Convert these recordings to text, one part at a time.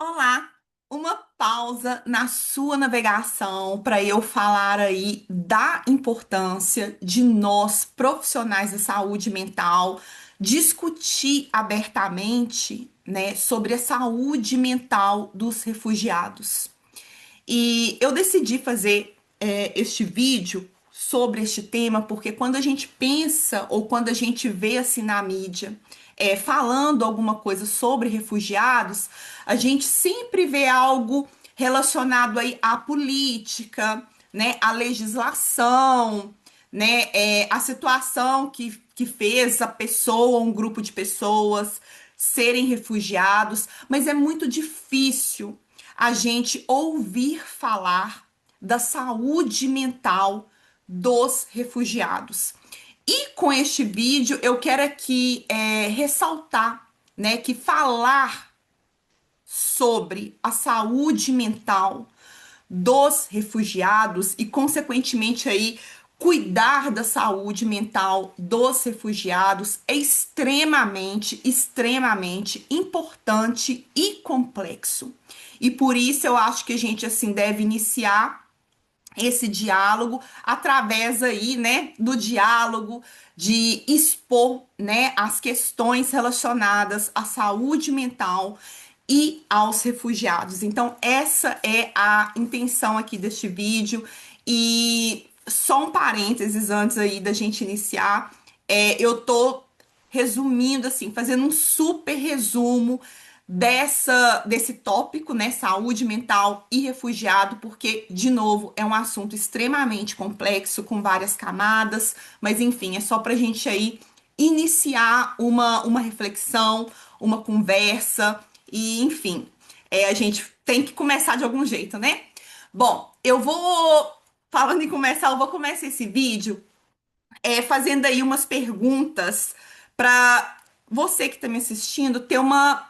Olá, uma pausa na sua navegação para eu falar aí da importância de nós, profissionais da saúde mental, discutir abertamente, né, sobre a saúde mental dos refugiados. E eu decidi fazer este vídeo sobre este tema porque quando a gente pensa ou quando a gente vê assim na mídia falando alguma coisa sobre refugiados, a gente sempre vê algo relacionado aí à política, né, à legislação, né, a situação que fez a pessoa, um grupo de pessoas serem refugiados, mas é muito difícil a gente ouvir falar da saúde mental dos refugiados. E com este vídeo eu quero aqui ressaltar, né, que falar sobre a saúde mental dos refugiados e, consequentemente, aí cuidar da saúde mental dos refugiados é extremamente importante e complexo. E por isso eu acho que a gente assim deve iniciar esse diálogo através aí, né, do diálogo, de expor, né, as questões relacionadas à saúde mental e aos refugiados. Então, essa é a intenção aqui deste vídeo. E só um parênteses antes aí da gente iniciar, eu tô resumindo assim, fazendo um super resumo desse tópico, né, saúde mental e refugiado, porque, de novo, é um assunto extremamente complexo, com várias camadas, mas enfim, é só para a gente aí iniciar uma reflexão, uma conversa, e enfim, a gente tem que começar de algum jeito, né? Bom, falando em começar, eu vou começar esse vídeo fazendo aí umas perguntas para você que está me assistindo ter uma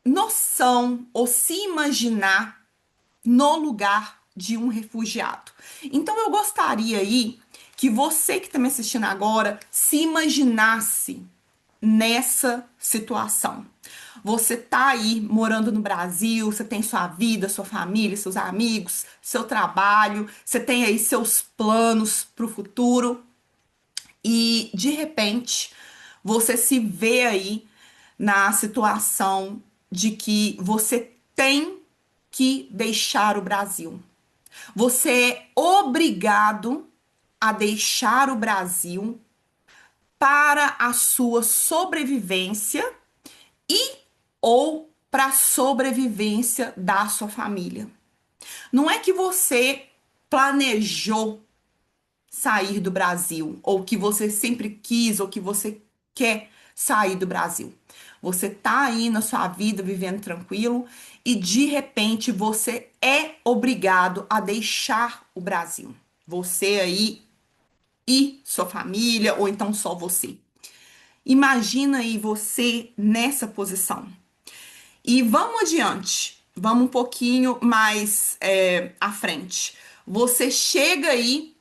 noção ou se imaginar no lugar de um refugiado. Então eu gostaria aí que você que está me assistindo agora se imaginasse nessa situação. Você tá aí morando no Brasil, você tem sua vida, sua família, seus amigos, seu trabalho, você tem aí seus planos para o futuro e de repente você se vê aí na situação de que você tem que deixar o Brasil. Você é obrigado a deixar o Brasil para a sua sobrevivência e ou para a sobrevivência da sua família. Não é que você planejou sair do Brasil, ou que você sempre quis, ou que você quer sair do Brasil. Você tá aí na sua vida vivendo tranquilo e de repente você é obrigado a deixar o Brasil. Você aí e sua família, ou então só você. Imagina aí você nessa posição. E vamos adiante, vamos um pouquinho mais à frente. Você chega aí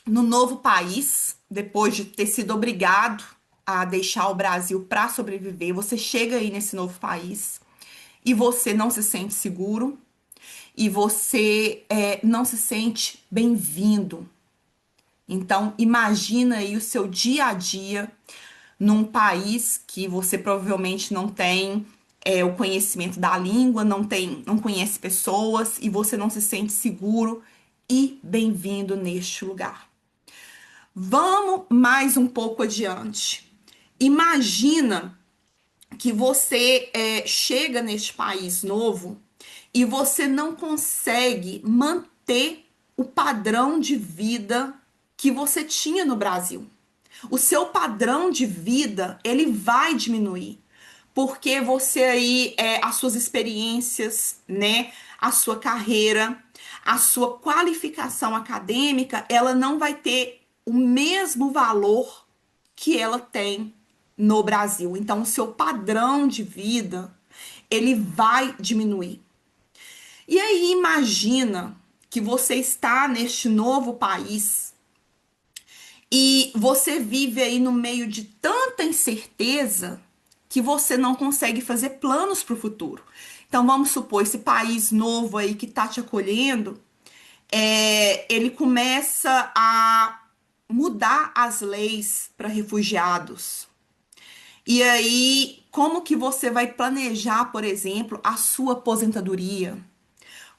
no novo país, depois de ter sido obrigado a deixar o Brasil para sobreviver, você chega aí nesse novo país e você não se sente seguro e você não se sente bem-vindo. Então, imagina aí o seu dia a dia num país que você provavelmente não tem o conhecimento da língua, não conhece pessoas e você não se sente seguro e bem-vindo neste lugar. Vamos mais um pouco adiante. Imagina que você chega neste país novo e você não consegue manter o padrão de vida que você tinha no Brasil. O seu padrão de vida, ele vai diminuir. Porque você aí, as suas experiências, né, a sua carreira, a sua qualificação acadêmica, ela não vai ter o mesmo valor que ela tem no Brasil. Então, o seu padrão de vida, ele vai diminuir. E aí, imagina que você está neste novo país e você vive aí no meio de tanta incerteza que você não consegue fazer planos para o futuro. Então, vamos supor, esse país novo aí que tá te acolhendo, ele começa a mudar as leis para refugiados. E aí, como que você vai planejar, por exemplo, a sua aposentadoria?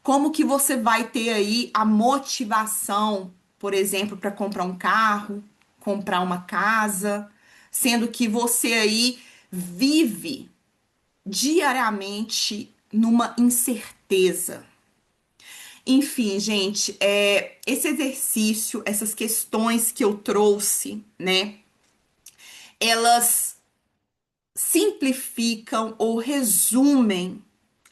Como que você vai ter aí a motivação, por exemplo, para comprar um carro, comprar uma casa, sendo que você aí vive diariamente numa incerteza. Enfim, gente, esse exercício, essas questões que eu trouxe, né, elas simplificam ou resumem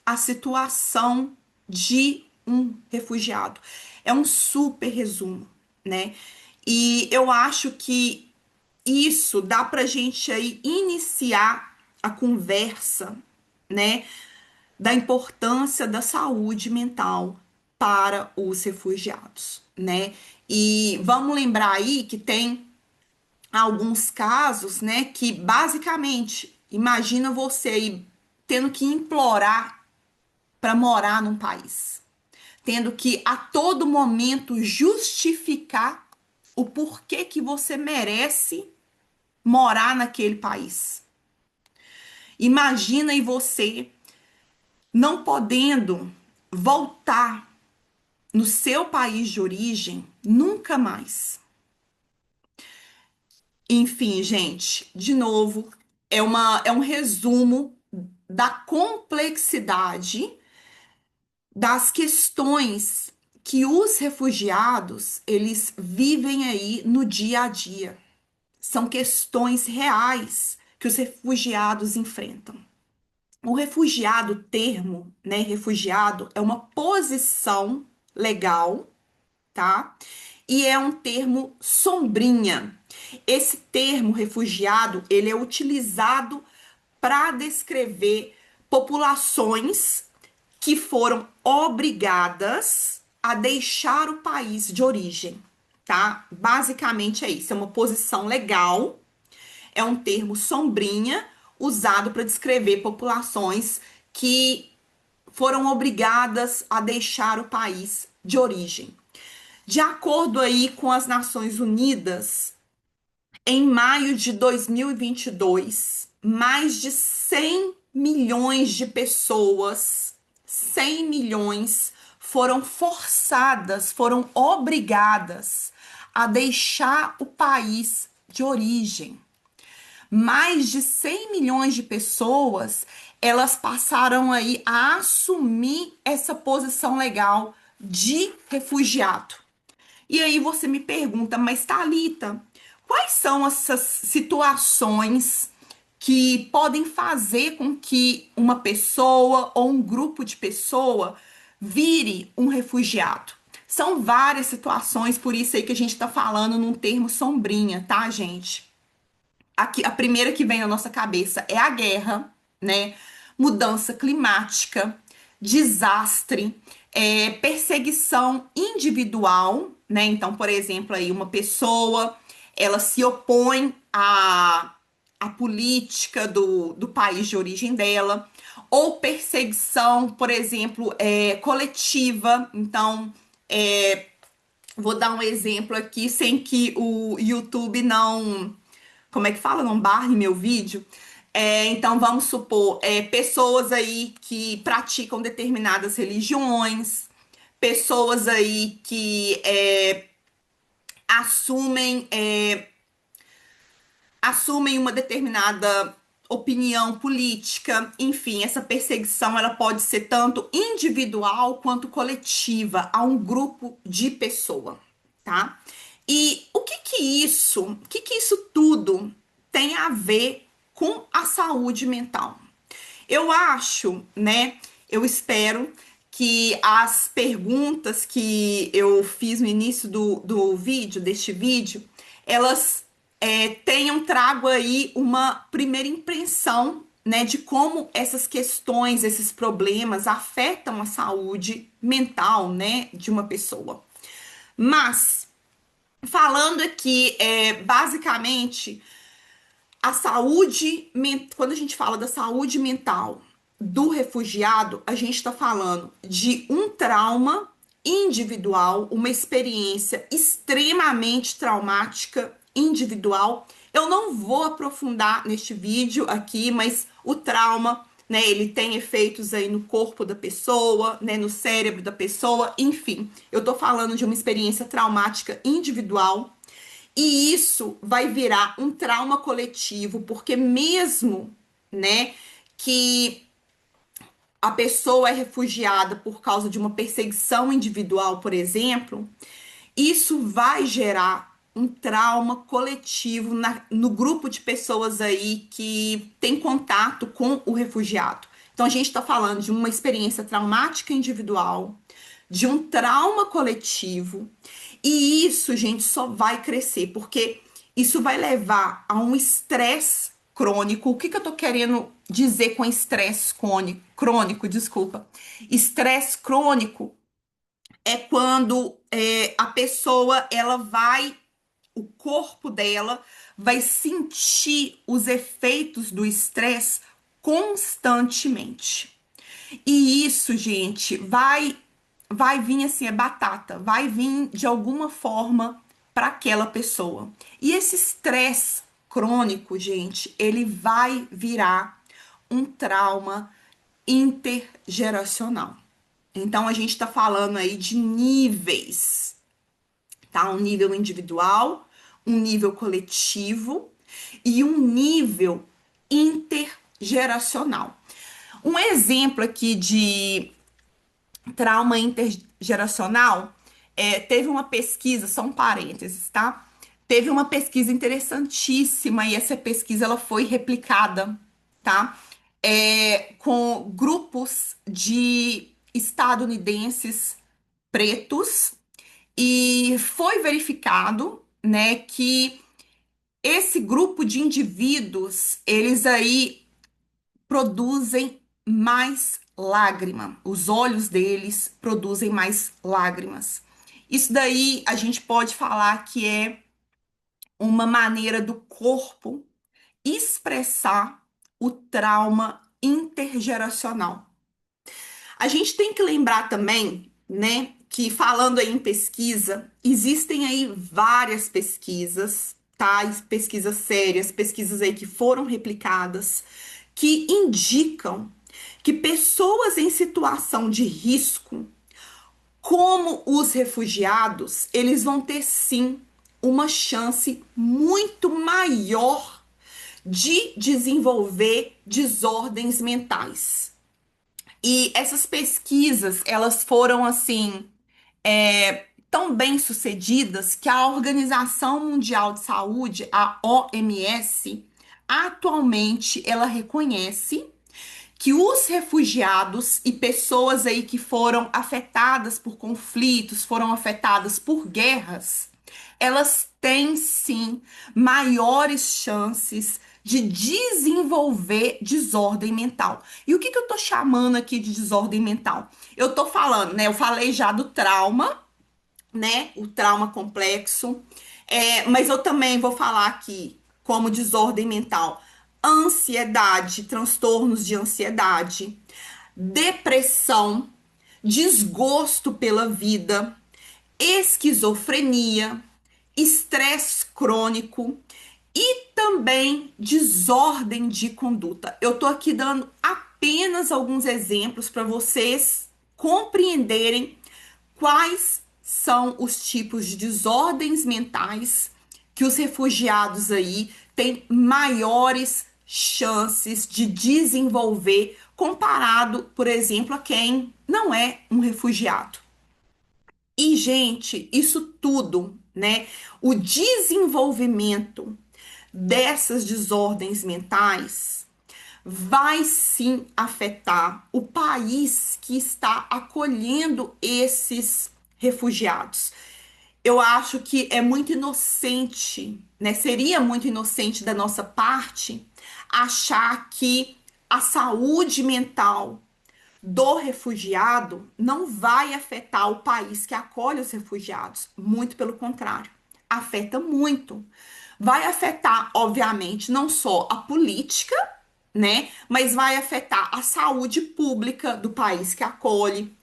a situação de um refugiado. É um super resumo, né? E eu acho que isso dá pra gente aí iniciar a conversa, né, da importância da saúde mental para os refugiados, né? E vamos lembrar aí que tem alguns casos, né, que basicamente, imagina você aí tendo que implorar para morar num país, tendo que a todo momento justificar o porquê que você merece morar naquele país. Imagina aí você não podendo voltar no seu país de origem nunca mais. Enfim, gente, de novo, é um resumo da complexidade das questões que os refugiados eles vivem aí no dia a dia. São questões reais que os refugiados enfrentam. O refugiado, termo, né, refugiado é uma posição legal, tá? E é um termo sombrinha. Esse termo refugiado, ele é utilizado para descrever populações que foram obrigadas a deixar o país de origem, tá? Basicamente é isso, é uma posição legal, é um termo sombrinha usado para descrever populações que foram obrigadas a deixar o país de origem. De acordo aí com as Nações Unidas, em maio de 2022, mais de 100 milhões de pessoas, 100 milhões, foram forçadas, foram obrigadas a deixar o país de origem. Mais de 100 milhões de pessoas, elas passaram aí a assumir essa posição legal de refugiado. E aí você me pergunta, mas Thalita, quais são essas situações que podem fazer com que uma pessoa ou um grupo de pessoa vire um refugiado? São várias situações, por isso aí que a gente tá falando num termo sombrinha, tá, gente? Aqui, a primeira que vem na nossa cabeça é a guerra, né? Mudança climática, desastre, perseguição individual, né? Então, por exemplo, aí uma pessoa ela se opõe à política do país de origem dela, ou perseguição, por exemplo, coletiva. Então, vou dar um exemplo aqui sem que o YouTube não, como é que fala? Não barre meu vídeo. Então, vamos supor, pessoas aí que praticam determinadas religiões, pessoas aí que assumem, assumem uma determinada opinião política, enfim, essa perseguição ela pode ser tanto individual quanto coletiva a um grupo de pessoa, tá? E o que que isso tudo tem a ver com a saúde mental? Eu acho, né? Eu espero que as perguntas que eu fiz no início do vídeo, deste vídeo, elas tenham trago aí uma primeira impressão, né, de como essas questões, esses problemas afetam a saúde mental, né, de uma pessoa. Mas, falando aqui, basicamente, A saúde, quando a gente fala da saúde mental do refugiado, a gente está falando de um trauma individual, uma experiência extremamente traumática individual. Eu não vou aprofundar neste vídeo aqui, mas o trauma, né, ele tem efeitos aí no corpo da pessoa, né, no cérebro da pessoa, enfim. Eu tô falando de uma experiência traumática individual e isso vai virar um trauma coletivo, porque mesmo, né, que a pessoa é refugiada por causa de uma perseguição individual, por exemplo, isso vai gerar um trauma coletivo no grupo de pessoas aí que tem contato com o refugiado. Então, a gente está falando de uma experiência traumática individual, de um trauma coletivo, e isso, gente, só vai crescer, porque isso vai levar a um estresse crônico. O que que eu tô querendo dizer com estresse crônico, desculpa. Estresse crônico é quando a pessoa ela vai, o corpo dela vai sentir os efeitos do estresse constantemente. E isso, gente, vai vir assim, é batata, vai vir de alguma forma para aquela pessoa. E esse estresse crônico, gente, ele vai virar um trauma intergeracional. Então a gente está falando aí de níveis, tá? Um nível individual, um nível coletivo e um nível intergeracional. Um exemplo aqui de trauma intergeracional teve uma pesquisa, só um parênteses, tá? Teve uma pesquisa interessantíssima e essa pesquisa ela foi replicada, tá? Com grupos de estadunidenses pretos e foi verificado, né, que esse grupo de indivíduos, eles aí produzem mais lágrima. Os olhos deles produzem mais lágrimas. Isso daí a gente pode falar que é uma maneira do corpo expressar o trauma intergeracional. A gente tem que lembrar também, né, que falando aí em pesquisa, existem aí várias pesquisas, tá? Pesquisas sérias, pesquisas aí que foram replicadas, que indicam que pessoas em situação de risco, como os refugiados, eles vão ter sim uma chance muito maior de desenvolver desordens mentais. E essas pesquisas, elas foram assim, tão bem sucedidas que a Organização Mundial de Saúde, a OMS, atualmente ela reconhece que os refugiados e pessoas aí que foram afetadas por conflitos, foram afetadas por guerras, elas têm sim maiores chances de desenvolver desordem mental. E o que que eu tô chamando aqui de desordem mental? Eu tô falando, né? Eu falei já do trauma, né? O trauma complexo. Mas eu também vou falar aqui como desordem mental, ansiedade, transtornos de ansiedade, depressão, desgosto pela vida, esquizofrenia, estresse crônico e também desordem de conduta. Eu tô aqui dando apenas alguns exemplos para vocês compreenderem quais são os tipos de desordens mentais que os refugiados aí têm maiores chances de desenvolver comparado, por exemplo, a quem não é um refugiado. E, gente, isso tudo, né? O desenvolvimento dessas desordens mentais vai sim afetar o país que está acolhendo esses refugiados. Eu acho que é muito inocente, né? Seria muito inocente da nossa parte achar que a saúde mental do refugiado não vai afetar o país que acolhe os refugiados. Muito pelo contrário, afeta muito. Vai afetar, obviamente, não só a política, né, mas vai afetar a saúde pública do país que acolhe,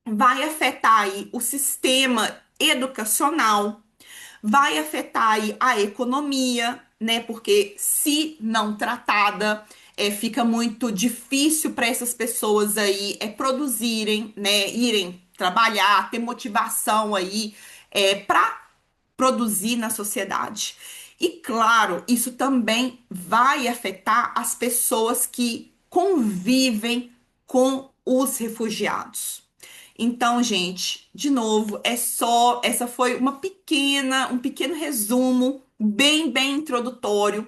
vai afetar aí o sistema educacional, vai afetar aí a economia, né? Porque se não tratada, fica muito difícil para essas pessoas aí produzirem, né? Irem trabalhar, ter motivação aí para produzir na sociedade. E claro, isso também vai afetar as pessoas que convivem com os refugiados. Então, gente, de novo, essa foi um pequeno resumo, bem introdutório,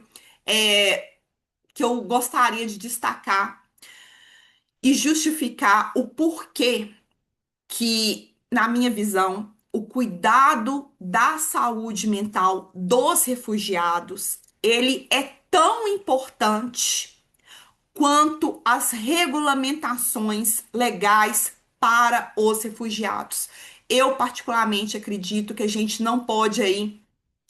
que eu gostaria de destacar e justificar o porquê que, na minha visão, o cuidado da saúde mental dos refugiados, ele é tão importante quanto as regulamentações legais para os refugiados. Eu particularmente acredito que a gente não pode aí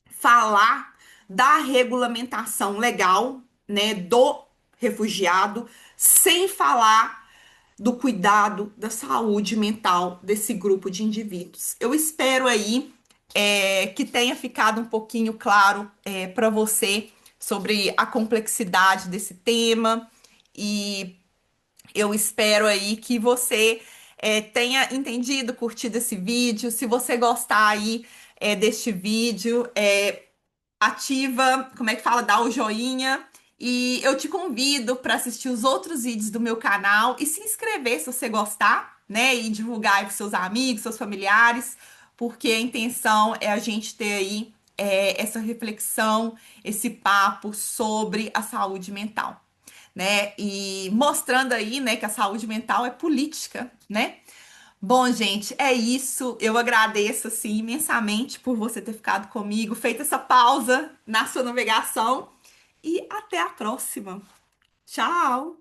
falar da regulamentação legal, né, do refugiado, sem falar do cuidado da saúde mental desse grupo de indivíduos. Eu espero aí que tenha ficado um pouquinho claro para você sobre a complexidade desse tema e eu espero aí que você tenha entendido, curtido esse vídeo. Se você gostar aí deste vídeo, ativa, como é que fala, dá o joinha. E eu te convido para assistir os outros vídeos do meu canal e se inscrever se você gostar, né? E divulgar aí para seus amigos, seus familiares, porque a intenção é a gente ter aí essa reflexão, esse papo sobre a saúde mental, né? E mostrando aí, né, que a saúde mental é política, né? Bom, gente, é isso. Eu agradeço assim imensamente por você ter ficado comigo, feito essa pausa na sua navegação e até a próxima. Tchau.